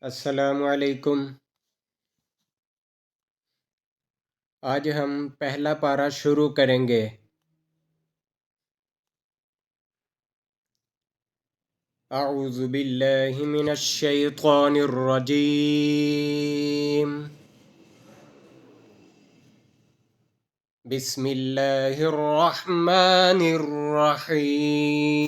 अस्सलामु अलैकुम। आज हम पहला पारा शुरू करेंगे। अऊज़ु बिल्लाहि मिनश शैतानिर रजीम। बिस्मिल्लाहिर रहमानिर रहीम।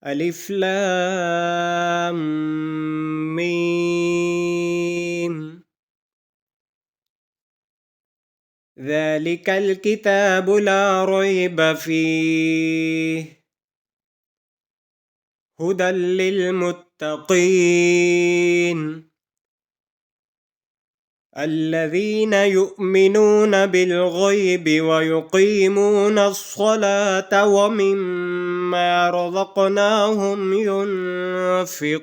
अलिफ लाम मीम। ذلكल किताबु ला रैब फीह हुदल लिलमुत्तकीन الذين يؤمنون بالغيب ويقيمون الصلاة ومما رزقناهم ينفقون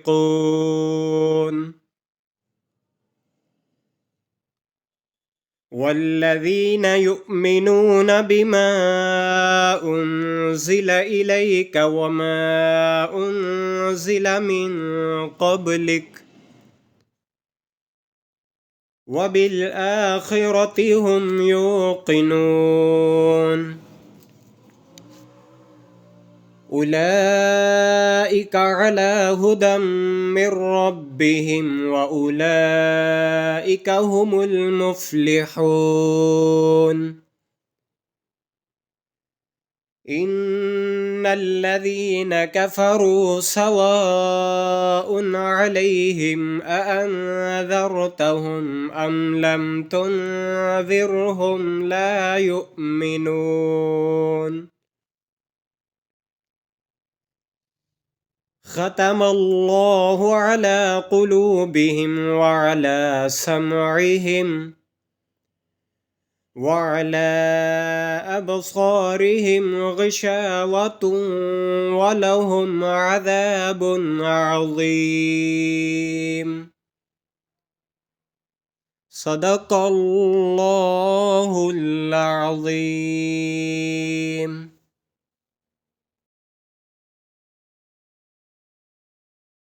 والذين يؤمنون بما أنزل إليك وما أنزل من قبلك وبالآخرة هم يوقنون أولئك على هدى من ربهم وأولئك هم المفلحون إن الذين كفروا سواء عليهم أأنذرتهم أم لم تنذرهم لا يؤمنون ختم الله على قلوبهم وعلى سمعهم وعلى أبصارهم غشاوة ولهم عذاب عظيم صدق الله العظيم.